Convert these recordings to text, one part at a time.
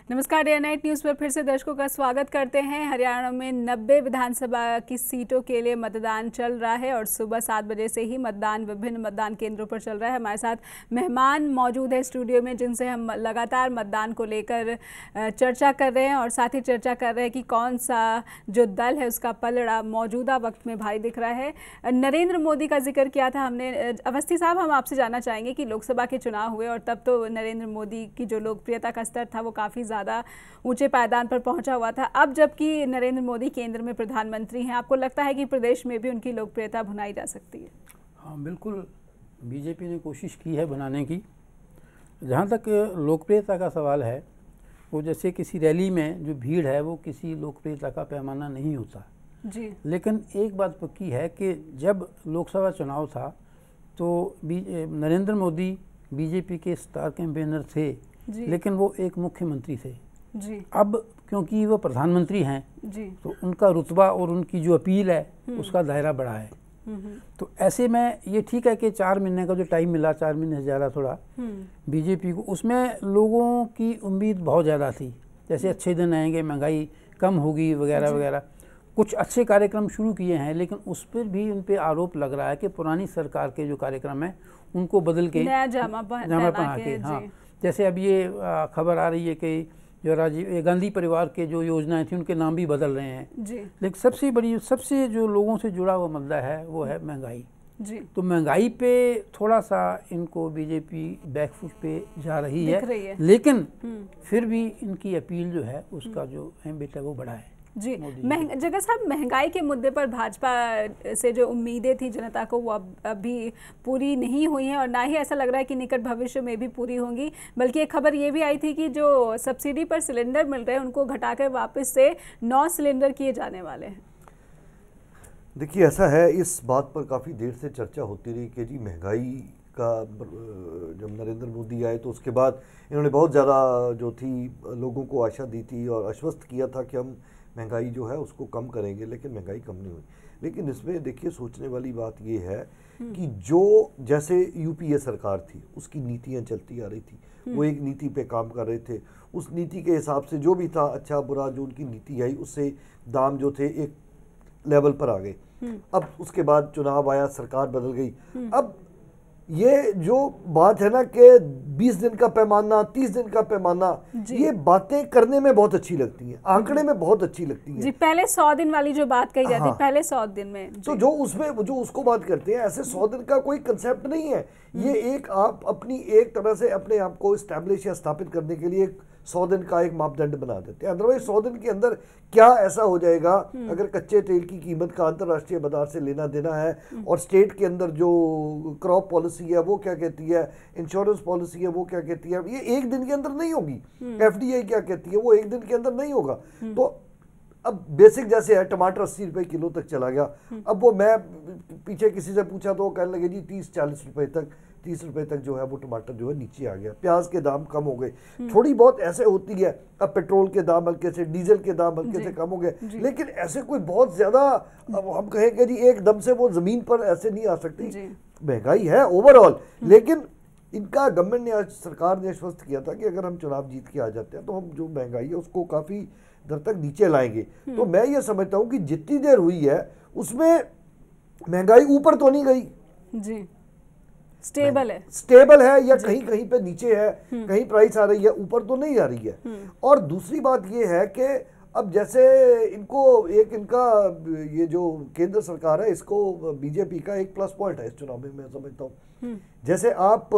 नमस्कार, day night news पर फिर से दर्शकों का स्वागत करते हैं। हरियाणा में 90 विधानसभा की सीटों के लिए मतदान चल रहा है और सुबह 7 बजे से ही मतदान विभिन्न मतदान केंद्रों पर चल रहा है। हमारे साथ मेहमान मौजूद है स्टूडियो में, जिनसे हम लगातार मतदान को लेकर चर्चा कर रहे हैं और साथ ही चर्चा कर रहे हैं कि कौन सा जो दल है उसका पलड़ा मौजूदा वक्त में भारी दिख रहा है। नरेंद्र मोदी का जिक्र किया था हमने। अवस्थी साहब, हम आपसे जानना चाहेंगे कि लोकसभा के चुनाव हुए और तब तो नरेंद्र मोदी की जो लोकप्रियता का स्तर था वो काफ़ी ज़्यादा ऊंचे पायदान पर पहुंचा हुआ था। अब जबकि नरेंद्र मोदी केंद्र में प्रधानमंत्री हैं, आपको लगता है कि प्रदेश में भी उनकी लोकप्रियता भुनाई जा सकती है? हाँ, बिल्कुल। बीजेपी ने कोशिश की है बनाने की। जहाँ तक लोकप्रियता का सवाल है, वो जैसे किसी रैली में जो भीड़ है वो किसी लोकप्रियता का पैमाना नहीं होता जी। लेकिन एक बात पक्की है कि जब लोकसभा चुनाव था तो नरेंद्र मोदी बीजेपी के स्टार कैंपेनर थे, लेकिन वो एक मुख्यमंत्री थे जी। अब क्योंकि वो प्रधानमंत्री हैं जी, तो उनका रुतबा और उनकी जो अपील है उसका दायरा बढ़ा है। तो ऐसे में ये ठीक है कि 4 महीने का जो टाइम मिला, 4 महीने से ज़्यादा थोड़ा बीजेपी को, उसमें लोगों की उम्मीद बहुत ज़्यादा थी, जैसे अच्छे दिन आएंगे, महंगाई कम होगी वगैरह वगैरह। कुछ अच्छे कार्यक्रम शुरू किए हैं लेकिन उस पर भी उन पर आरोप लग रहा है कि पुरानी सरकार के जो कार्यक्रम है उनको बदल के नया जामा पहना के। हाँ, जैसे अब ये खबर आ रही है कि जो राजीव गांधी परिवार के जो योजनाएं थी उनके नाम भी बदल रहे हैं जी। लेकिन सबसे जो लोगों से जुड़ा हुआ मुद्दा है वो है महंगाई जी। तो महंगाई पे थोड़ा सा इनको बीजेपी बैकफुट पे जा रही है, लेकिन फिर भी इनकी अपील जो है उसका जो है बेटा वो बड़ा है जी। जगह साहब, महंगाई के मुद्दे पर भाजपा से जो उम्मीदें थी जनता को वो अभी पूरी नहीं हुई हैं और ना ही ऐसा लग रहा है कि निकट भविष्य में भी पूरी होंगी। बल्कि एक खबर ये भी आई थी कि जो सब्सिडी पर सिलेंडर मिल रहे हैं उनको घटाकर वापस से 9 सिलेंडर किए जाने वाले हैं। देखिए, ऐसा है, इस बात पर काफ़ी देर से चर्चा होती रही कि जी महंगाई का जब नरेंद्र मोदी आए तो उसके बाद इन्होंने बहुत ज़्यादा जो थी लोगों को आशा दी थी और आश्वस्त किया था कि हम महंगाई जो है उसको कम करेंगे, लेकिन महंगाई कम नहीं हुई। लेकिन इसमें देखिए सोचने वाली बात ये है कि जो जैसे यूपीए सरकार थी उसकी नीतियां चलती आ रही थी, वो एक नीति पे काम कर रहे थे, उस नीति के हिसाब से जो भी था अच्छा बुरा जो उनकी नीति आई उससे दाम जो थे एक लेवल पर आ गए। अब उसके बाद चुनाव आया, सरकार बदल गई। अब ये जो बात है ना कि 20 दिन का पैमाना, 30 दिन का पैमाना, ये बातें करने में बहुत अच्छी लगती हैं, आंकड़े में बहुत अच्छी लगती हैं जी। पहले 100 दिन वाली जो बात कही जाती है, पहले 100 दिन में तो जो उसमें जो उसको बात करते हैं, ऐसे 100 दिन का कोई कंसेप्ट नहीं है। ये एक आप अपनी एक तरह से अपने आप को एस्टैब्लिश या स्थापित करने के लिए 100 दिन का एक मापदंड बना देते हैं। अदरवाइज 100 दिन के अंदर क्या ऐसा हो जाएगा, अगर कच्चे तेल की कीमत का अंतर्राष्ट्रीय बाजार से लेना देना है और स्टेट के अंदर जो क्रॉप पॉलिसी है वो क्या कहती है, इंश्योरेंस पॉलिसी है वो क्या कहती है, ये एक दिन के अंदर नहीं होगी। एफडीआई क्या कहती है वो एक दिन के अंदर नहीं होगा। तो अब बेसिक जैसे है, टमाटर 80 रुपए किलो तक चला गया। अब वो मैं पीछे किसी से पूछा तो वो कहने लगे जी 30-40 रुपए तक, 30 रुपए तक जो है वो टमाटर जो है नीचे आ गया। प्याज के दाम कम हो गए, थोड़ी बहुत ऐसे होती है। अब पेट्रोल के दाम हल्के से, डीजल के दाम हल्के से कम हो गए, लेकिन ऐसे कोई बहुत ज्यादा अब हम कहेंगे जी एकदम से वो जमीन पर ऐसे नहीं आ सकती। महंगाई है ओवरऑल, लेकिन इनका गवर्नमेंट ने आज, सरकार ने आश्वस्त किया था कि अगर हम चुनाव जीत के आ जाते हैं तो हम जो महंगाई है उसको काफी दर तक नीचे लाएंगे। तो मैं ये समझता हूं कि जितनी देर हुई है उसमें महंगाई ऊपर तो नहीं गई जी, स्टेबल है या कहीं कहीं पे नीचे है, कहीं प्राइस आ रही है, ऊपर तो नहीं आ रही है। और दूसरी बात ये है कि अब जैसे इनको एक इनका ये जो केंद्र सरकार है इसको बीजेपी का एक प्लस पॉइंट है इस चुनाव में, मैं समझता हूँ। जैसे आप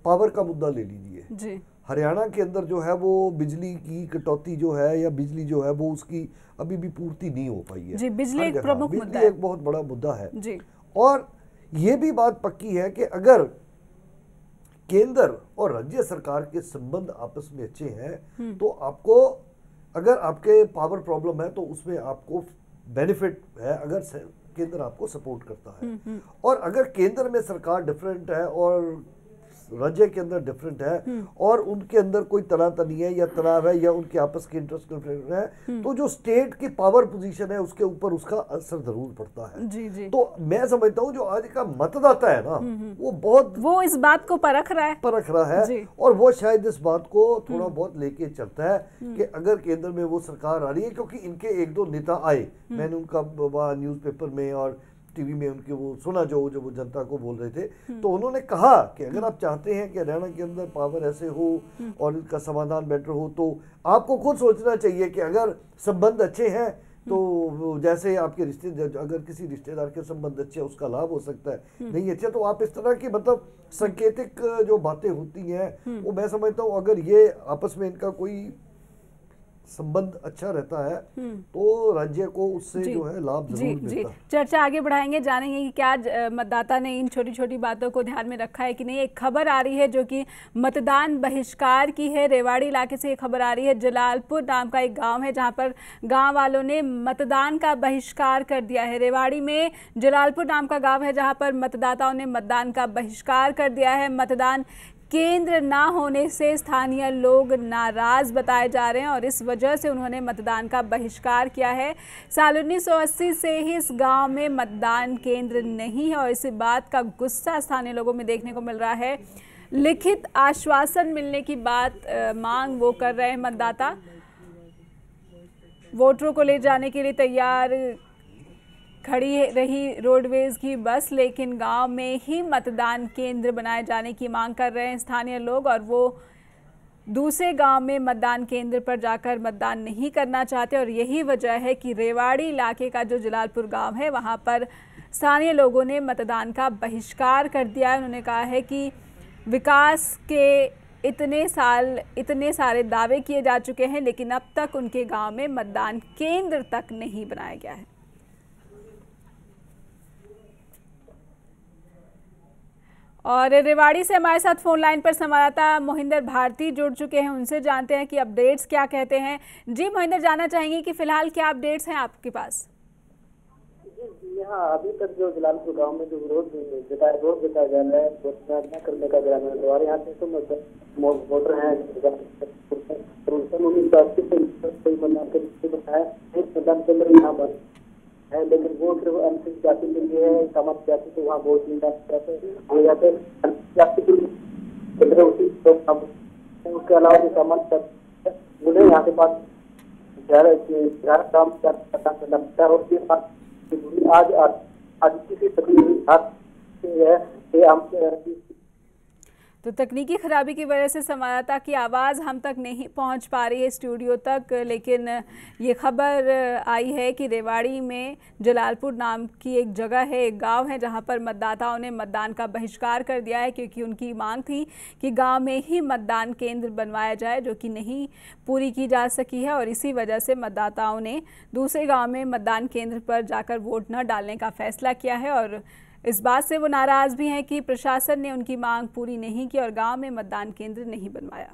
पावर का मुद्दा ले लीजिए जी। हरियाणा के अंदर जो है वो बिजली की कटौती जो है या बिजली जो है वो उसकी अभी भी पूर्ति नहीं हो पाई है जी। बिजली एक प्रमुख मुद्दा है, एक बहुत बड़ा मुद्दा है जी। और ये भी बात पक्की है कि अगर केंद्र और राज्य सरकार के संबंध आपस में अच्छे हैं तो आपको, अगर आपके पावर प्रॉब्लम है तो उसमें आपको बेनिफिट है अगर केंद्र आपको सपोर्ट करता है। और अगर केंद्र में सरकार डिफरेंट है और राज्य के अंदर डिफरेंट है और उनके अंदर कोई तनातनी है या तनाव है या उनके आपस के इंटरेस्ट कॉन्फ्लिक्ट है, तो जो स्टेट की पावर पोजीशन है उसके ऊपर उसका असर जरूर पड़ता है। जी। तो मैं समझता हूँ जो आज का मतदाता है ना वो इस बात को परख रहा है और वो शायद इस बात को थोड़ा बहुत लेके चलता है कि अगर केंद्र में वो सरकार आ रही है, क्योंकि इनके एक दो नेता आए, मैंने उनका न्यूज़पेपर में और टीवी में उनके वो सुना जो वो जनता को बोल रहे थे, तो उन्होंने कहा कि अगर आप चाहते हैं कि हरियाणा के अंदर पावर ऐसे हो और इसका समाधान बेटर हो तो आपको खुद सोचना चाहिए कि अगर संबंध अच्छे हैं तो जैसे आपके अगर किसी रिश्तेदार के संबंध अच्छे हैं उसका लाभ हो सकता है, नहीं अच्छे तो आप इस तरह की मतलब सांकेतिक जो बातें होती हैं वो मैं समझता हूँ अगर ये आपस में इनका कोई संबंध अच्छा रहता है तो राज्य को उससे जो है लाभ जरूर मिलता है। चर्चा आगे बढ़ाएंगे, जानेंगे कि क्या मतदाता ने इन छोटी छोटी बातों को ध्यान में रखा है कि नहीं। एक खबर आ रही है जो कि मतदान बहिष्कार की है। रेवाड़ी इलाके से ये खबर आ रही है। जलालपुर नाम का एक गांव है जहां पर गांव वालों ने मतदान का बहिष्कार कर दिया है। रेवाड़ी में जलालपुर नाम का गाँव है जहाँ पर मतदाताओं ने मतदान का बहिष्कार कर दिया है। मतदान केंद्र ना होने से स्थानीय लोग नाराज बताए जा रहे हैं और इस वजह से उन्होंने मतदान का बहिष्कार किया है। साल 1980 से ही इस गांव में मतदान केंद्र नहीं है और इसी बात का गुस्सा स्थानीय लोगों में देखने को मिल रहा है। लिखित आश्वासन मिलने की मांग वो कर रहे हैं मतदाता। वोटरों को ले जाने के लिए तैयार खड़ी रही रोडवेज की बस, लेकिन गांव में ही मतदान केंद्र बनाए जाने की मांग कर रहे हैं स्थानीय लोग और वो दूसरे गांव में मतदान केंद्र पर जाकर मतदान नहीं करना चाहते। और यही वजह है कि रेवाड़ी इलाके का जो जलालपुर गांव है वहां पर स्थानीय लोगों ने मतदान का बहिष्कार कर दिया है। उन्होंने कहा है कि विकास के इतने सारे दावे किए जा चुके हैं लेकिन अब तक उनके गाँव में मतदान केंद्र तक नहीं बनाया गया है। और रेवाड़ी से हमारे साथ फोन लाइन पर संवाददाता मोहिंदर भारती जुड़ चुके हैं, उनसे जानते हैं कि अपडेट्स क्या कहते हैं। जी मोहिंदर, जानना चाहेंगे कि फिलहाल क्या अपडेट्स हैं आपके पास? जी यहाँ अभी तक जो जलालपुर गांव में जो विरोध जताया जा रहा है न करने का ग्रामीण द्वारा, यहाँ से तो वोटर हैं मतदान केंद्र यहाँ पर है, लेकिन वो सिर्फ अनुसूचित जाति के लिए है। सामान्य जाति को वहाँ वोट नहीं हो जाते, जाति के लिए उसके अलावा जो सामान्य जाति उन्हें यहाँ के पास 11 काम करना होती है। आज किसी तो तकनीकी खराबी की वजह से संवाददाता की आवाज़ हम तक नहीं पहुंच पा रही है स्टूडियो तक, लेकिन ये खबर आई है कि रेवाड़ी में जलालपुर नाम की एक जगह है, एक गांव है जहां पर मतदाताओं ने मतदान का बहिष्कार कर दिया है क्योंकि उनकी मांग थी कि गांव में ही मतदान केंद्र बनवाया जाए, जो कि नहीं पूरी की जा सकी है। और इसी वजह से मतदाताओं ने दूसरे गाँव में मतदान केंद्र पर जाकर वोट न डालने का फैसला किया है और इस बात से वो नाराज़ भी हैं कि प्रशासन ने उनकी मांग पूरी नहीं की और गांव में मतदान केंद्र नहीं बनवाया।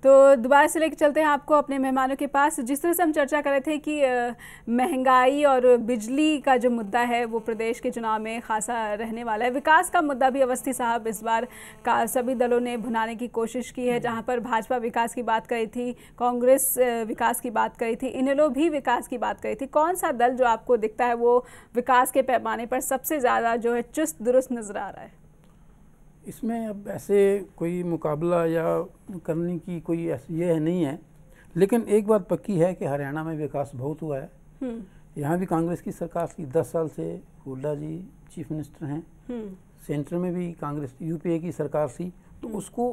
तो दोबारा से लेकर चलते हैं आपको अपने मेहमानों के पास। जिस तरह से हम चर्चा कर रहे थे कि महंगाई और बिजली का जो मुद्दा है वो प्रदेश के चुनाव में खासा रहने वाला है। विकास का मुद्दा भी अवस्थी साहब इस बार का सभी दलों ने भुनाने की कोशिश की है। जहां पर भाजपा विकास की बात करी थी, कांग्रेस विकास की बात करी थी, इनेलो भी विकास की बात करी थी। कौन सा दल जो आपको दिखता है वो विकास के पैमाने पर सबसे ज़्यादा जो है चुस्त दुरुस्त नज़र आ रहा है? इसमें अब ऐसे कोई मुकाबला या करने की कोई ये नहीं है, लेकिन एक बात पक्की है कि हरियाणा में विकास बहुत हुआ है। यहाँ भी कांग्रेस की सरकार थी, 10 साल से हुड्डा जी चीफ मिनिस्टर हैं। सेंटर में भी कांग्रेस यूपीए की सरकार थी, तो उसको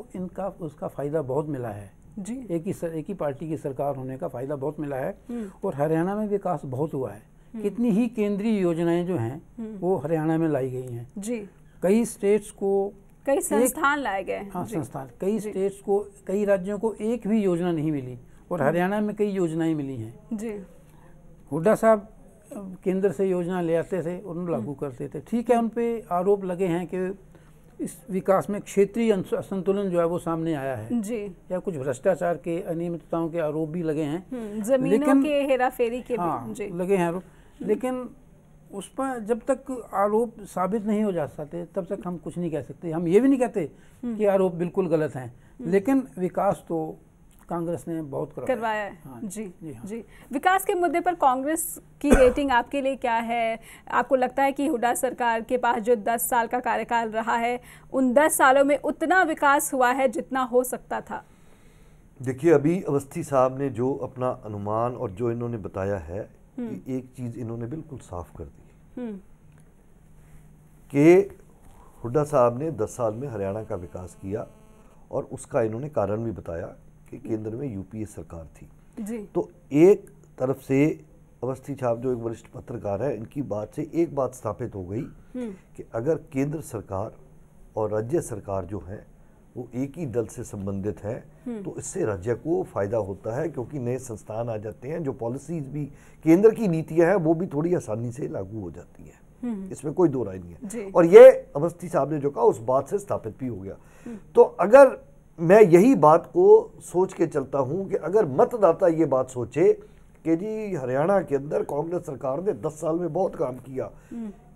उसका फ़ायदा बहुत मिला है जी। एक ही पार्टी की सरकार होने का फ़ायदा बहुत मिला है और हरियाणा में विकास बहुत हुआ है। कितनी ही केंद्रीय योजनाएं जो हैं वो हरियाणा में लाई गई हैं जी। कई स्टेट्स को कई संस्थान लाए गए। हाँ, संस्थान कई स्टेट्स को, कई राज्यों को एक भी योजना नहीं मिली और हरियाणा में कई योजनाएं मिली हैं जी। हुड्डा साहब केंद्र से योजना ले आते थे और उन लागू करते थे। ठीक है, उन पे आरोप लगे हैं कि इस विकास में क्षेत्रीय असंतुलन जो है वो सामने आया है जी, या कुछ भ्रष्टाचार के, अनियमितताओं के आरोप भी लगे हैं, जमीनों के हेराफेरी के हाँ, लगे हैं आरोप। लेकिन उस पर जब तक आरोप साबित नहीं हो जाते तब तक हम कुछ नहीं कह सकते। हम ये भी नहीं कहते कि आरोप बिल्कुल गलत हैं, लेकिन विकास तो कांग्रेस ने बहुत करवाया है। हाँ, जी हाँ। जी। विकास के मुद्दे पर कांग्रेस की रेटिंग आपके लिए क्या है? आपको लगता है कि हुड्डा सरकार के पास जो 10 साल का कार्यकाल रहा है, उन 10 सालों में उतना विकास हुआ है जितना हो सकता था? देखिए, अभी अवस्थी साहब ने जो अपना अनुमान और जो इन्होंने बताया है, एक चीज इन्होंने बिल्कुल साफ कर दी कि हुड्डा साहब ने 10 साल में हरियाणा का विकास किया, और उसका इन्होंने कारण भी बताया कि केंद्र में यूपीए सरकार थी जी। तो एक तरफ से अवस्थी साहब जो एक वरिष्ठ पत्रकार है, इनकी बात से एक बात स्थापित हो गई कि अगर केंद्र सरकार और राज्य सरकार जो है वो एक ही दल से संबंधित है तो इससे राज्य को फायदा होता है, क्योंकि नए संस्थान आ जाते हैं, जो पॉलिसीज भी केंद्र की नीतियां हैं वो भी थोड़ी आसानी से लागू हो जाती है, इसमें कोई दो राय नहीं है। और ये अवस्थी साहब ने जो कहा उस बात से स्थापित भी हो गया। तो अगर मैं यही बात को सोच के चलता हूं कि अगर मतदाता ये बात सोचे कि जी हरियाणा के अंदर कांग्रेस सरकार ने 10 साल में बहुत काम किया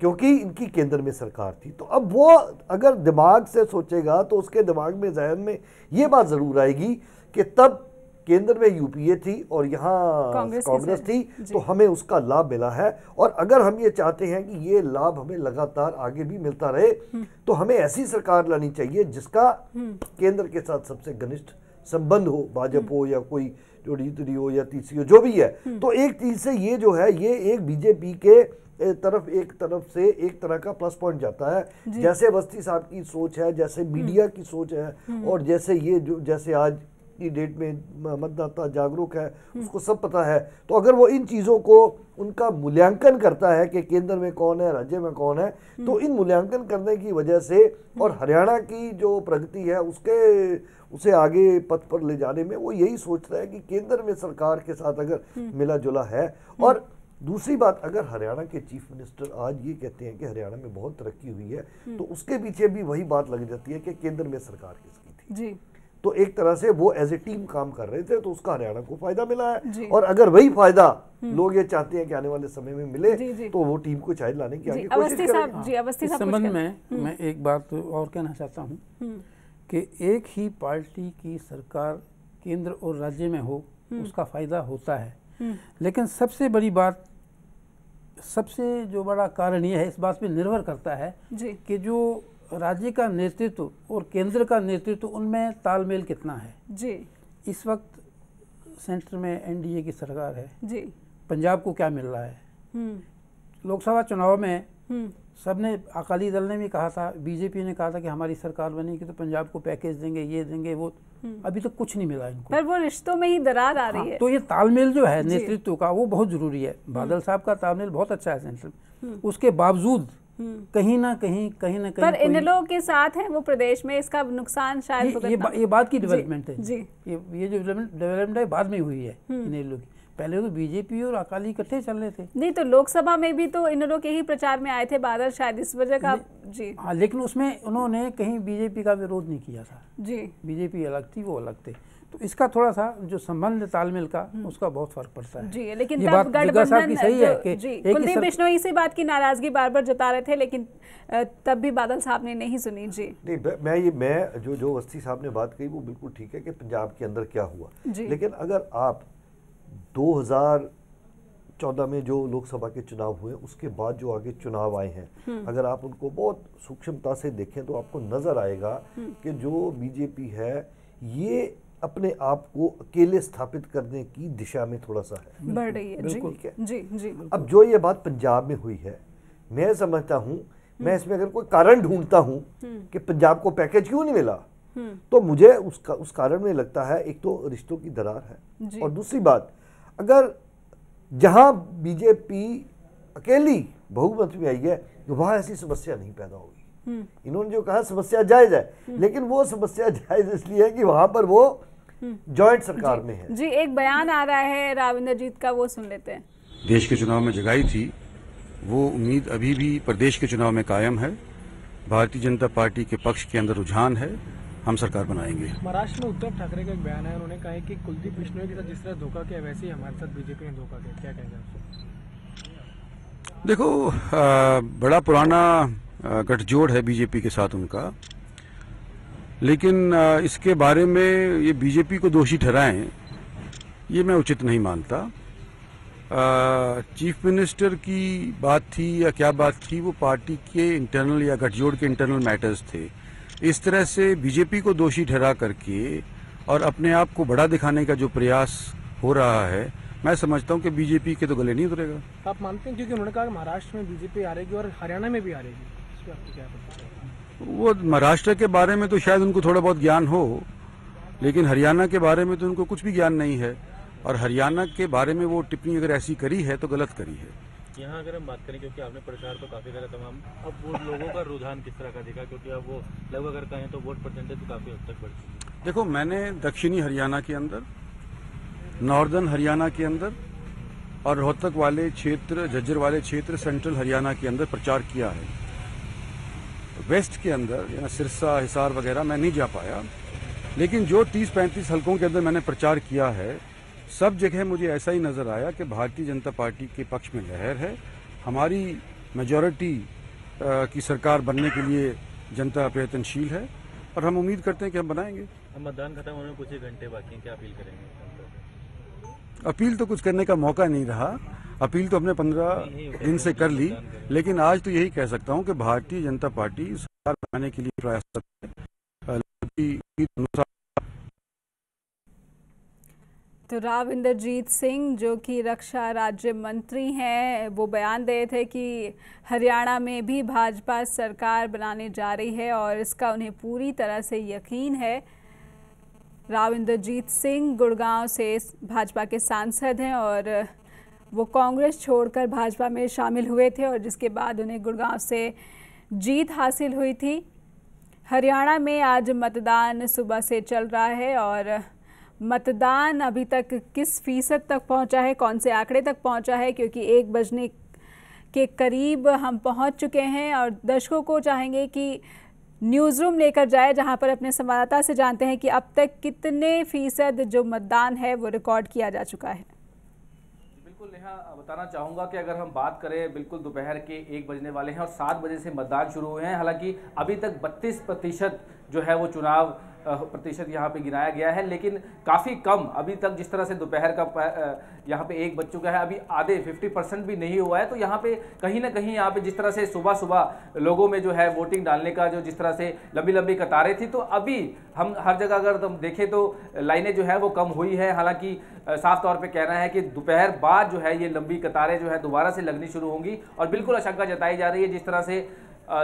क्योंकि इनकी केंद्र में सरकार थी, तो अब वो अगर दिमाग से सोचेगा तो उसके दिमाग में, ज़हन में ये बात जरूर आएगी कि तब केंद्र में यूपीए थी और यहाँ कांग्रेस थी, तो हमें उसका लाभ मिला है। और अगर हम ये चाहते हैं कि ये लाभ हमें लगातार आगे भी मिलता रहे तो हमें ऐसी सरकार लानी चाहिए जिसका केंद्र के साथ सबसे घनिष्ठ संबंध हो, भाजपा हो या कोई जोड़ी हो या तीसरी हो, जो भी है। तो एक चीज से ये जो है, ये एक बीजेपी के एक तरफ से एक तरह का प्लस पॉइंट जाता है, जैसे अवस्थी साहब की सोच है, जैसे मीडिया की सोच है, और जैसे ये जो जैसे आज की डेट में मतदाता जागरूक है, उसको सब पता है। तो अगर वो इन चीज़ों को उनका मूल्यांकन करता है कि केंद्र में कौन है, राज्य में कौन है, तो इन मूल्यांकन करने की वजह से और हरियाणा की जो प्रगति है उसे आगे पथ पर ले जाने में वो यही सोच रहा है कि केंद्र में सरकार के साथ अगर मिला जुला है। और दूसरी बात, अगर हरियाणा के चीफ मिनिस्टर आज ये कहते हैं कि हरियाणा में बहुत तरक्की हुई है, तो उसके पीछे भी वही बात लग जाती है कि केंद्र में सरकार किसकी थी जी। तो एक तरह से वो एज ए टीम काम कर रहे थे, तो उसका हरियाणा को फायदा मिला है। और अगर वही फायदा लोग ये चाहते हैं कि आने वाले समय में मिले, तो वो टीम को शायद लाने की आगे कोशिश करेंगे। इस संबंध में मैं एक बात और कहना चाहता हूँ कि एक ही पार्टी की सरकार केंद्र और राज्य में हो उसका फायदा होता है, लेकिन सबसे बड़ी बात, सबसे जो बड़ा कारण यह है, इस बात पे निर्भर करता है कि जो राज्य का नेतृत्व और केंद्र का नेतृत्व उनमें तालमेल कितना है जी। इस वक्त सेंटर में एनडीए की सरकार है जी। पंजाब को क्या मिल रहा है? लोकसभा चुनाव में सबने, अकाली दल ने भी कहा था, बीजेपी ने कहा था कि हमारी सरकार बनेगी तो पंजाब को पैकेज देंगे, ये देंगे, वो, अभी तक कुछ नहीं मिला इनको। पर वो रिश्तों में ही दरार आ रही है। तो ये तालमेल जो है नेतृत्व का वो बहुत जरूरी है। बादल साहब का तालमेल बहुत अच्छा है सेंटर, उसके बावजूद कहीं ना कहीं पर इन लोगों के साथ हैं वो प्रदेश में, इसका नुकसान शायद ये बात की डेवलपमेंट है जी। ये जो डेवलपमेंट है बाद में हुई है इन लोग, पहले तो बीजेपी और अकाली इकट्ठे चल रहे थे। नहीं तो लोकसभा में भी तो इन लोग के ही प्रचार में आए थे बादल, शायद इस वजह का जी। हाँ, लेकिन उसमें उन्होंने कहीं बीजेपी का विरोध नहीं किया था जी। बीजेपी अलग थी, वो अलग थे, तो इसका थोड़ा सा जो संबंध तालमेल का उसका बहुत फर्क पड़ता है जी। लेकिन तब गठबंधन सही है कि कुलदीप बिश्नोई इसी बात की नाराजगी बार बार जता रहे थे, लेकिन तब भी बादल साहब ने नहीं सुनी जी। नहीं, मैं जो अवस्थी साहब ने बात कही वो बिल्कुल ठीक है कि पंजाब के अंदर क्या हुआ, लेकिन अगर आप 2014 में जो लोकसभा के चुनाव हुए उसके बाद जो आगे चुनाव आए हैं, अगर आप उनको बहुत सूक्ष्मता से देखें तो आपको नजर आएगा कि जो बीजेपी है ये अपने आप को अकेले स्थापित करने की दिशा में थोड़ा सा है, बढ़ रही है बिल्कुल जी जी। अब जो ये बात पंजाब में हुई है, मैं समझता हूँ, मैं इसमें अगर कोई कारण ढूंढता हूँ कि पंजाब को पैकेज क्यों नहीं मिला, तो मुझे उस कारण में लगता है, एक तो रिश्तों की दरार है, और दूसरी बात, अगर जहां बीजेपी अकेली बहुमत में आई है वहां ऐसी समस्या नहीं पैदा होगी। इन्होंने जो कहा समस्या जायज है, लेकिन वो समस्या जायज इसलिए है कि वहां पर वो जॉइंट सरकार में है जी। एक बयान आ रहा है राव इंद्रजीत का, वो सुन लेते हैं। देश के चुनाव में जगाई थी वो उम्मीद अभी भी प्रदेश के चुनाव में कायम है। भारतीय जनता पार्टी के पक्ष के अंदर रुझान है, हम सरकार बनाएंगे। महाराष्ट्र में उद्धव ठाकरे का एक बयान है, उन्होंने कहा है कि कुलदीप बिश्नोई के साथ जिस तरह धोखा किया वैसे ही हमारे साथ बीजेपी ने धोखा किया, क्या कहेंगे आप? देखो, बड़ा पुराना गठजोड़ है बीजेपी के साथ उनका, लेकिन इसके बारे में ये बीजेपी को दोषी ठहराएं, ये मैं उचित नहीं मानता। चीफ मिनिस्टर की बात थी या क्या बात थी, वो पार्टी के इंटरनल या गठजोड़ के इंटरनल मैटर्स थे। इस तरह से बीजेपी को दोषी ठहरा करके और अपने आप को बड़ा दिखाने का जो प्रयास हो रहा है, मैं समझता हूं कि बीजेपी के तो गले नहीं उतरेगा। आप मानते हैं, क्योंकि उन्होंने कहा कि महाराष्ट्र में बीजेपी हारेगी और हरियाणा में भी हारेगी, इस पर आपको क्या पता? वो महाराष्ट्र के बारे में तो शायद उनको थोड़ा बहुत ज्ञान हो, लेकिन हरियाणा के बारे में तो उनको कुछ भी ज्ञान नहीं है, और हरियाणा के बारे में वो टिप्पणी अगर ऐसी करी है तो गलत करी है। यहाँ अगर हम बात करें, क्योंकि आपने प्रचार तो काफी करा तमाम, अब वो लोगों का रुझान किस तरह का दिखा, क्योंकि अब वो लगभग अगर कहें तो वोट परसेंटेज तो काफी हद तक बढ़ चुकी है। देखो, मैंने दक्षिणी हरियाणा के अंदर, नॉर्दर्न हरियाणा के अंदर और रोहतक वाले क्षेत्र, झज्जर वाले क्षेत्र, सेंट्रल हरियाणा के अंदर प्रचार किया है। वेस्ट के अंदर या सिरसा, हिसार वगैरह मैं नहीं जा पाया, लेकिन जो 30-35 हलकों के अंदर मैंने प्रचार किया है, सब जगह मुझे ऐसा ही नजर आया कि भारतीय जनता पार्टी के पक्ष में लहर है। हमारी मेजॉरिटी की सरकार बनने के लिए जनता प्रयत्नशील है और हम उम्मीद करते हैं कि हम बनाएंगे। अब मतदान खत्म होने में कुछ ही घंटे बाकी हैं, क्या अपील करेंगे? अपील तो कुछ करने का मौका नहीं रहा, अपील तो हमने 15 दिन से कर ली, लेकिन आज तो यही कह सकता हूं कि भारतीय जनता पार्टी सरकार बनाने के लिए प्रयासरत है। तो राव इंद्रजीत सिंह, जो कि रक्षा राज्य मंत्री हैं, वो बयान दे थे कि हरियाणा में भी भाजपा सरकार बनाने जा रही है और इसका उन्हें पूरी तरह से यकीन है। राव इंद्रजीत सिंह गुड़गांव से भाजपा के सांसद हैं और वो कांग्रेस छोड़कर भाजपा में शामिल हुए थे और जिसके बाद उन्हें गुड़गांव से जीत हासिल हुई थी। हरियाणा में आज मतदान सुबह से चल रहा है और मतदान अभी तक किस फीसद तक पहुंचा है, कौन से आंकड़े तक पहुंचा है, क्योंकि 1 बजने के करीब हम पहुंच चुके हैं और दर्शकों को चाहेंगे कि न्यूज़ रूम लेकर जाए, जहां पर अपने संवाददाता से जानते हैं कि अब तक कितने फीसद जो मतदान है वो रिकॉर्ड किया जा चुका है। बिल्कुल नेहा, बताना चाहूँगा कि अगर हम बात करें, बिल्कुल दोपहर के 1 बजने वाले हैं और 7 बजे से मतदान शुरू हुए हैं। हालांकि अभी तक 32% जो है वो चुनाव प्रतिशत यहाँ पे गिनाया गया है, लेकिन काफ़ी कम अभी तक, जिस तरह से दोपहर का यहाँ पे 1 बज चुका है, अभी आधे 50% भी नहीं हुआ है। तो यहाँ पे कहीं ना कहीं यहाँ पे जिस तरह से सुबह सुबह लोगों में जो है वोटिंग डालने का जो जिस तरह से लंबी लंबी कतारें थी, तो अभी हम हर जगह अगर हम देखें तो लाइनें जो है वो कम हुई है। हालांकि साफ तौर पर कहना है कि दोपहर बाद जो है ये लंबी कतारें जो है दोबारा से लगनी शुरू होंगी और बिल्कुल आशंका जताई जा रही है, जिस तरह से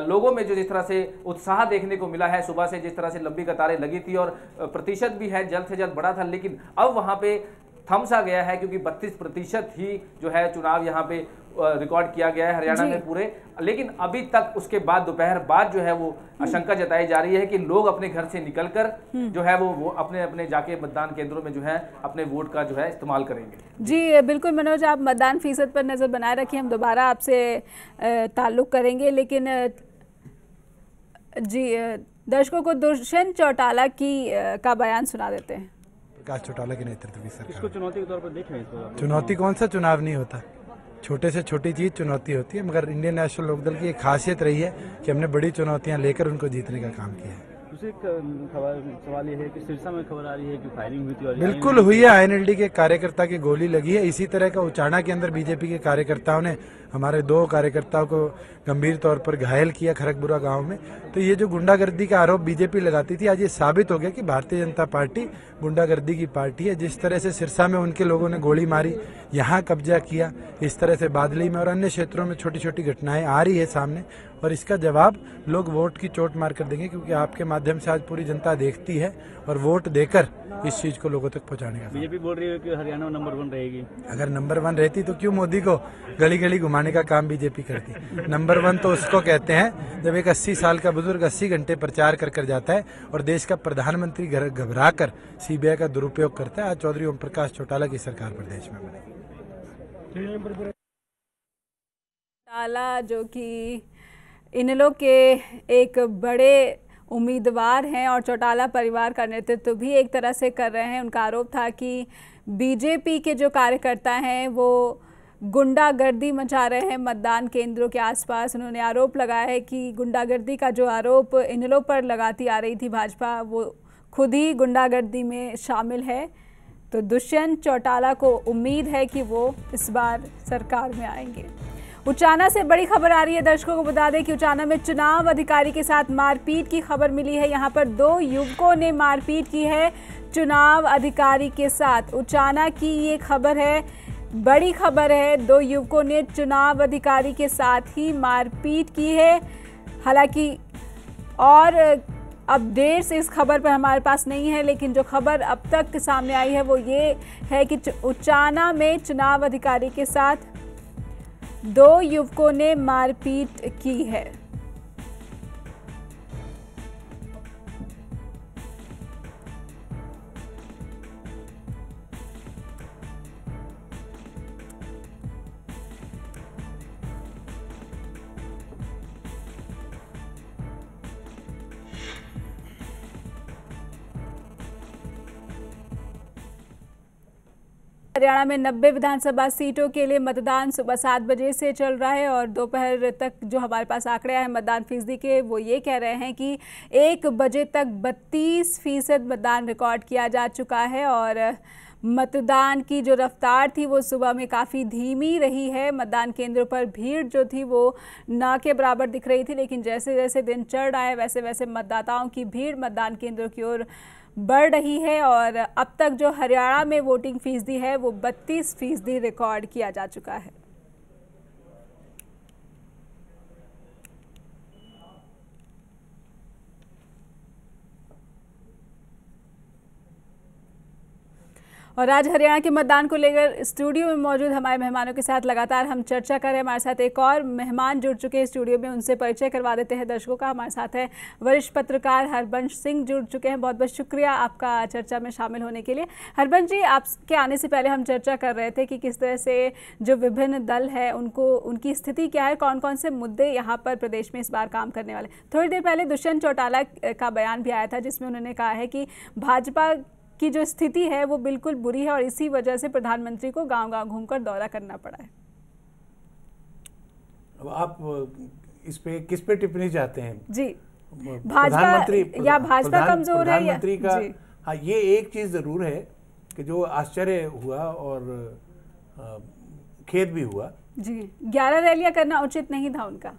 लोगों में जो जिस तरह से उत्साह देखने को मिला है, सुबह से जिस तरह से लंबी कतारें लगी थी और प्रतिशत भी है जल्द से जल्द बढ़ा था, लेकिन अब वहां पे थम सा गया है, क्योंकि 32% ही जो है चुनाव यहाँ पे रिकॉर्ड किया गया है हरियाणा में पूरे। लेकिन अभी तक उसके बाद दोपहर बाद जो है वो आशंका जताई जा रही है कि लोग अपने घर से निकलकर जो है वो अपने अपने जाके मतदान केंद्रों में जो है अपने वोट का जो है इस्तेमाल करेंगे। जी बिल्कुल मनोज, आप मतदान फीसद पर नज़र बनाए रखिए, हम दोबारा आपसे ताल्लुक करेंगे, लेकिन जी दर्शकों को दुष्यंत चौटाला का बयान सुना देते हैं। प्रकाश चौटाला के नेतृत्व की सरकार। इसको चुनौती के तौर पर देख रहे हैं? चुनौती कौन सा चुनाव नहीं होता, छोटे से छोटी चीज़ चुनौती होती है, मगर इंडियन नेशनल लोकदल की एक खासियत रही है कि हमने बड़ी चुनौतियां लेकर उनको जीतने का काम किया है। दूसरी सवाल ये है कि सिरसा में खबर आ रही है कि फायरिंग हुई थी और बिल्कुल हुई है, INLD के कार्यकर्ता की गोली लगी है। इसी तरह का उचाना के अंदर बीजेपी के कार्यकर्ताओं ने हमारे 2 कार्यकर्ताओं को गंभीर तौर पर घायल किया खरकपुरा गांव में। तो ये जो गुंडागर्दी का आरोप बीजेपी लगाती थी, आज ये साबित हो गया कि भारतीय जनता पार्टी गुंडागर्दी की पार्टी है। जिस तरह से सिरसा में उनके लोगों ने गोली मारी, यहाँ कब्जा किया, इस तरह से बादली में और अन्य क्षेत्रों में छोटी छोटी घटनाएं आ रही है सामने, और इसका जवाब लोग वोट की चोट मार कर देंगे, क्योंकि आपके माध्यम से आज पूरी जनता देखती है और वोट देकर इस चीज को लोगों तक पहुंचाने का। बीजेपी बोल रही है कि हरियाणा नंबर 1 रहेगी। अगर नंबर 1 रहती तो क्यों मोदी को गली गली घुमाने का काम बीजेपी करती? नंबर 1 तो उसको कहते हैं जब एक 80 साल का बुजुर्ग 80 घंटे प्रचार कर जाता है और देश का प्रधानमंत्री घबरा कर CBI का दुरुपयोग करता है। आज चौधरी ओम प्रकाश चौटाला की सरकार प्रदेश में बनी। चौटाला जो कि इनेलो के एक बड़े उम्मीदवार हैं और चौटाला परिवार का नेतृत्व भी एक तरह से कर रहे हैं। उनका आरोप था कि बीजेपी के जो कार्यकर्ता हैं वो गुंडागर्दी मचा रहे हैं मतदान केंद्रों के आसपास। उन्होंने आरोप लगाया है कि गुंडागर्दी का जो आरोप इनेलो पर लगाती आ रही थी भाजपा, वो खुद ही गुंडागर्दी में शामिल है। तो दुष्यंत चौटाला को उम्मीद है कि वो इस बार सरकार में आएंगे। उचाना से बड़ी खबर आ रही है। दर्शकों को बता दें कि उचाना में चुनाव अधिकारी के साथ मारपीट की खबर मिली है। यहाँ पर 2 युवकों ने मारपीट की है चुनाव अधिकारी के साथ। उचाना की ये खबर है, बड़ी खबर है। 2 युवकों ने चुनाव अधिकारी के साथ ही मारपीट की है। हालांकि और अपडेट्स इस खबर पर हमारे पास नहीं है, लेकिन जो खबर अब तक सामने आई है वो ये है कि उचाना में चुनाव अधिकारी के साथ 2 युवकों ने मारपीट की है। हरियाणा में 90 विधानसभा सीटों के लिए मतदान सुबह 7 बजे से चल रहा है और दोपहर तक जो हमारे पास आंकड़े आए हैं मतदान फीसदी के, वो ये कह रहे हैं कि 1 बजे तक 32% मतदान रिकॉर्ड किया जा चुका है। और मतदान की जो रफ्तार थी वो सुबह में काफ़ी धीमी रही है। मतदान केंद्रों पर भीड़ जो थी वो ना के बराबर दिख रही थी, लेकिन जैसे जैसे दिन चढ़ रहा है वैसे वैसे मतदाताओं की भीड़ मतदान केंद्रों की ओर बढ़ रही है। और अब तक जो हरियाणा में वोटिंग फीसदी है वो 32% रिकॉर्ड किया जा चुका है। और आज हरियाणा के मतदान को लेकर स्टूडियो में मौजूद हमारे मेहमानों के साथ लगातार हम चर्चा कर रहे हैं। हमारे साथ एक और मेहमान जुड़ चुके हैं स्टूडियो में, उनसे परिचय करवा देते हैं दर्शकों का। हमारे साथ है वरिष्ठ पत्रकार हरबंश सिंह जुड़ चुके हैं। बहुत बहुत शुक्रिया आपका चर्चा में शामिल होने के लिए। हरबंश जी, आपके आने से पहले हम चर्चा कर रहे थे कि किस तरह से जो विभिन्न दल है उनकी स्थिति क्या है, कौन कौन से मुद्दे यहाँ पर प्रदेश में इस बार काम करने वाले। थोड़ी देर पहले दुष्यंत चौटाला का बयान भी आया था जिसमें उन्होंने कहा है कि भाजपा की जो स्थिति है वो बिल्कुल बुरी है और इसी वजह से प्रधानमंत्री को गांव-गांव घूमकर दौरा करना पड़ा है। अब आप इस पे किस पे टिप्पणी चाहते हैं? जी, भाजपा कमजोर है या प्रधानमंत्री का? हाँ, ये एक चीज जरूर है कि जो आश्चर्य हुआ और खेद भी हुआ जी। 11 रैलियां करना उचित नहीं था उनका।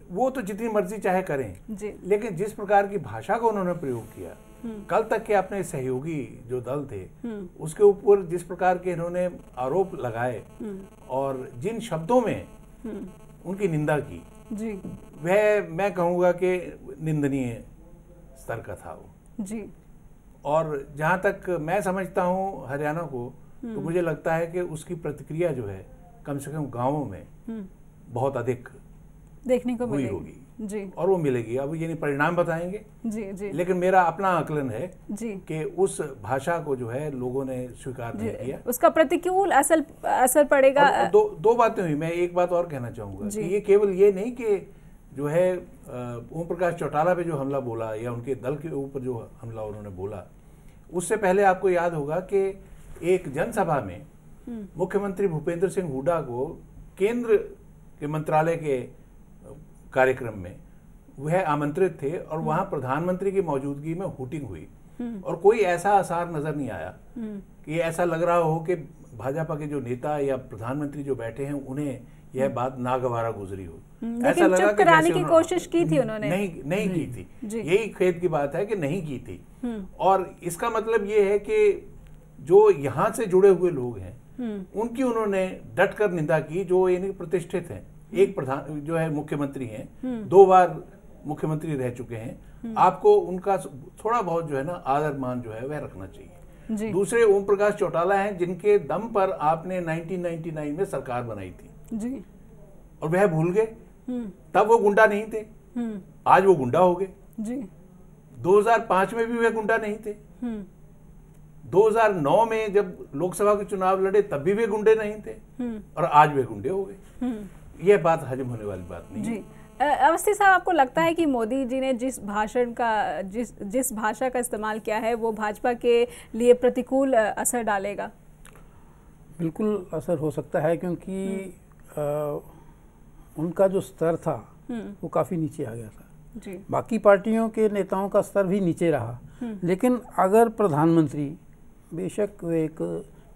वो तो जितनी मर्जी चाहे करें जी, लेकिन जिस प्रकार की भाषा को उन्होंने प्रयोग किया, कल तक के अपने सहयोगी जो दल थे उसके ऊपर जिस प्रकार के इन्होंने आरोप लगाए और जिन शब्दों में उनकी निंदा की जी, वह मैं कहूँगा कि निंदनीय स्तर का था वो जी। और जहाँ तक मैं समझता हूँ हरियाणा को, तो मुझे लगता है कि उसकी प्रतिक्रिया जो है कम से कम गाँवों में बहुत अधिक देखने को हुई होगी जी, और वो मिलेगी। अब ये नहीं परिणाम बताएंगे जी जी, लेकिन मेरा अपना आकलन है जी कि उस भाषा को जो है लोगों ने स्वीकार नहीं किया, उसका प्रतिकूल असर पड़ेगा। दो बातें हुई। मैं एक बात और कहना चाहूंगा कि ये केवल ये नहीं कि जो है ओम प्रकाश चौटाला पे जो हमला बोला या उनके दल के ऊपर जो हमला उन्होंने बोला, उससे पहले आपको याद होगा कि एक जनसभा में मुख्यमंत्री भूपेंद्र सिंह हुड्डा को केंद्र के मंत्रालय के कार्यक्रम में वह आमंत्रित थे और वहां प्रधानमंत्री की मौजूदगी में हूटिंग हुई और कोई ऐसा आसार नजर नहीं आया कि ऐसा लग रहा हो कि भाजपा के जो नेता या प्रधानमंत्री जो बैठे हैं उन्हें यह बात नागवारा गुजरी हो। ऐसा लगा कि कराने की कोशिश की थी उन्होंने, नहीं की थी। यही खेद की बात है कि नहीं की थी। और इसका मतलब ये है कि जो यहाँ से जुड़े हुए लोग हैं उनकी उन्होंने डट कर निंदा की, जो यानी प्रतिष्ठित हैं। एक प्रधान जो है मुख्यमंत्री हैं, 2 बार मुख्यमंत्री रह चुके हैं, आपको उनका थोड़ा बहुत जो है ना आदर मान जो है वह रखना चाहिए। दूसरे ओम प्रकाश चौटाला हैं जिनके दम पर आपने 1999 में सरकार बनाई थी जी, और वह भूल गए। तब वो गुंडा नहीं थे, आज वो गुंडा हो गए जी। 2005 में भी वे गुंडा नहीं थे। 2009 में जब लोकसभा के चुनाव लड़े तब भी वे गुंडे नहीं थे और आज वे गुंडे हो गए। यह बात हजम होने वाली बात नहीं जी। अवस्थी साहब, आपको लगता है कि मोदी जी ने जिस भाषा का इस्तेमाल किया है वो भाजपा के लिए प्रतिकूल असर डालेगा? बिल्कुल असर हो सकता है, क्योंकि उनका जो स्तर था वो काफ़ी नीचे आ गया था जी। बाकी पार्टियों के नेताओं का स्तर भी नीचे रहा, लेकिन अगर प्रधानमंत्री, बेशक वे एक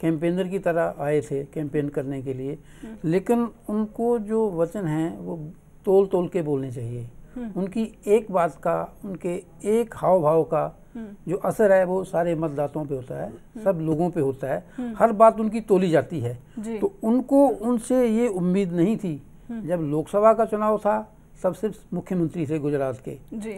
कैंपेनर की तरह आए थे कैंपेन करने के लिए, लेकिन उनको जो वचन हैं वो तोल तोल के बोलने चाहिए। उनकी एक बात का, उनके एक हाव भाव का जो असर है वो सारे मतदाताओं पे होता है, सब लोगों पे होता है, हर बात उनकी तोली जाती है। तो उनको उनसे ये उम्मीद नहीं थी। जब लोकसभा का चुनाव था तब सिर्फ मुख्यमंत्री थे गुजरात के जी,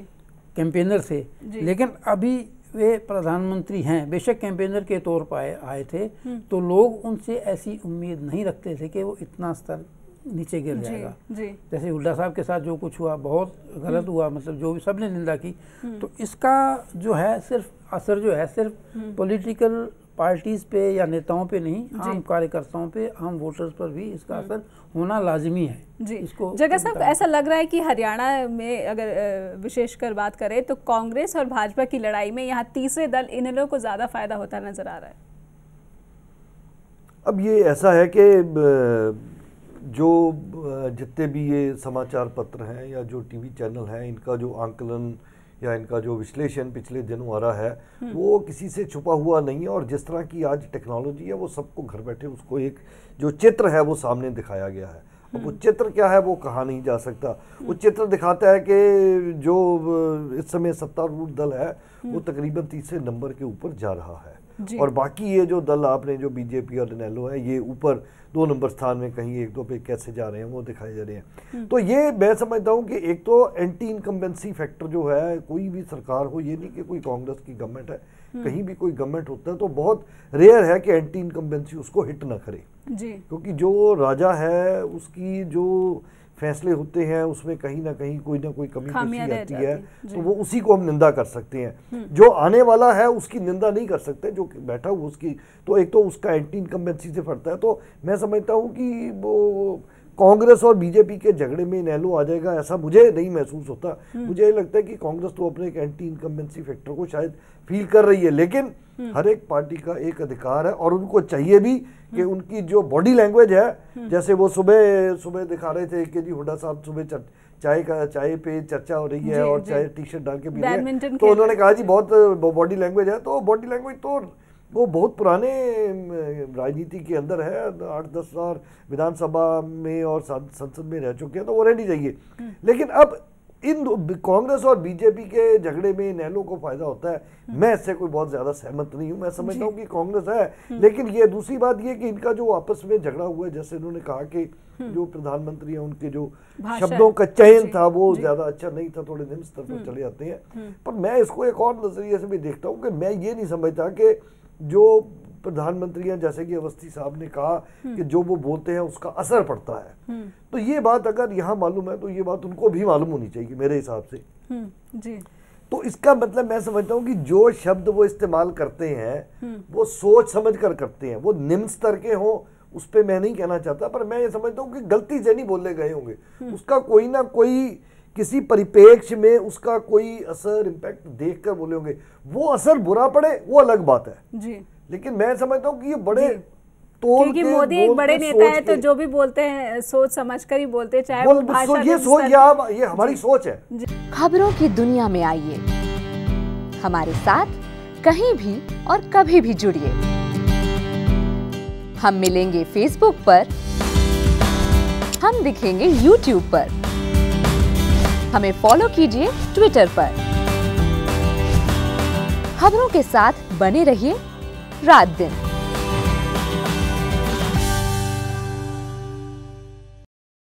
कैंपेनर थे, लेकिन अभी वे प्रधानमंत्री हैं। बेशक कैंपेनर के तौर पर आए थे, तो लोग उनसे ऐसी उम्मीद नहीं रखते थे कि वो इतना स्तर नीचे गिर जाएगा। जैसे हुड्डा साहब के साथ जो कुछ हुआ बहुत गलत हुआ, मतलब जो भी सबने निंदा की। तो इसका जो है सिर्फ असर जो है सिर्फ पॉलिटिकल पार्टीज पे या नेताओं पे नहीं, आम कार्यकर्ताओं पे, आम वोटर्स पर भी इसका असर होना लाजमी है जी। इसको जगह साहब, ऐसा लग रहा है कि हरियाणा में अगर विशेषकर बात करें तो कांग्रेस और भाजपा की लड़ाई में यहाँ तीसरे दल इनेलो को ज़्यादा फायदा होता नजर आ रहा है। अब ये ऐसा है कि जो जितने भी ये समाचार पत्र हैं या जो टीवी चैनल हैं, इनका जो आंकलन या इनका जो विश्लेषण पिछले दिनों आ रहा है वो किसी से छुपा हुआ नहीं है। और जिस तरह की आज टेक्नोलॉजी है वो सबको घर बैठे उसको एक जो चित्र है वो सामने दिखाया गया है। अब वो चित्र क्या है वो कहा नहीं जा सकता। वो चित्र दिखाता है कि जो इस समय सत्तारूढ़ दल है वो तकरीबन तीसरे नंबर के ऊपर जा रहा है, और बाकी ये जो दल आपने जो बीजेपी और इनेलो है ये ऊपर 2 नंबर स्थान में कहीं 1-2 पे कैसे जा रहे हैं वो दिखाए जा रहे हैं। तो ये मैं समझता हूँ कि एक तो एंटी इनकम्बेंसी फैक्टर जो है, कोई भी सरकार हो, ये नहीं कि कोई कांग्रेस की गवर्नमेंट है, कहीं भी कोई गवर्नमेंट होता है तो बहुत रेयर है कि एंटी इनकम्बेंसी उसको हिट ना करे जी। क्योंकि जो राजा है उसकी जो फैसले होते हैं उसमें कहीं ना कहीं कोई ना कोई कमी आती है, तो वो उसी को हम निंदा कर सकते हैं। जो आने वाला है उसकी निंदा नहीं कर सकते, जो बैठा हुआ उसकी, तो एक तो उसका एंटी इनकम्बेंसी से फटता है। तो मैं समझता हूँ कि वो कांग्रेस और बीजेपी के झगड़े में इनेलो आ जाएगा ऐसा मुझे नहीं महसूस होता। मुझे ये लगता है कि कांग्रेस तो अपने एक एंटी इनकम्बेंसी फैक्टर को शायद फील कर रही है, लेकिन हर एक पार्टी का एक अधिकार है और उनको चाहिए भी कि उनकी जो बॉडी लैंग्वेज है, जैसे वो सुबह दिखा रहे थे कि जी हुड्डा साहब सुबह चाय पे चर्चा हो रही है और चाय टी शर्ट डाल के पी रहे हैं, तो उन्होंने कहा जी बहुत बॉडी लैंग्वेज है। तो बॉडी लैंग्वेज तो वो बहुत पुराने राजनीति के अंदर है, 8-10 साल विधानसभा में और संसद में रह चुके हैं, तो वो रहनी चाहिए। लेकिन अब इन कांग्रेस और बीजेपी के झगड़े में इनेलो को फायदा होता है, मैं इससे कोई बहुत ज्यादा सहमत नहीं हूं। मैं समझता हूं कि कांग्रेस है, लेकिन ये दूसरी बात ये कि इनका जो आपस में झगड़ा हुआ है, जैसे इन्होंने कहा कि जो प्रधानमंत्री हैं उनके जो शब्दों का चयन था वो ज्यादा अच्छा नहीं था, थोड़े निम्न स्तर पर चले जाते हैं। पर मैं इसको एक और नजरिए से भी देखता हूँ कि मैं ये नहीं समझता कि जो प्रधानमंत्री हैं, जैसे कि अवस्थी साहब ने कहा कि जो वो बोलते हैं उसका असर पड़ता है, तो ये बात अगर यहाँ मालूम है तो ये बात उनको भी मालूम होनी चाहिए मेरे हिसाब से जी। तो इसका मतलब मैं समझता हूँ कि जो शब्द वो इस्तेमाल करते हैं वो सोच समझ कर करते हैं, वो निम्न स्तर के हों उस पर मैं नहीं कहना चाहता, पर मैं ये समझता हूँ कि गलती से नहीं बोले गए होंगे, उसका कोई ना कोई किसी परिप्रेक्ष्य में उसका कोई असर इम्पैक्ट देखकर बोले होंगे। वो असर बुरा पड़े वो अलग बात है जी। लेकिन मैं समझता हूँ कि ये बड़े क्योंकि मोदी एक बड़े नेता है तो जो भी बोलते हैं सोच समझकर ही बोलते हैं, चाहे वो भाषा ये हमारी सोच है। खबरों की दुनिया में आइए, हमारे साथ कहीं भी और कभी भी जुड़िए। हम मिलेंगे फेसबुक पर, हम दिखेंगे यूट्यूब पर, हमें फॉलो कीजिए ट्विटर पर। खबरों के साथ बने रहिए रात दिन।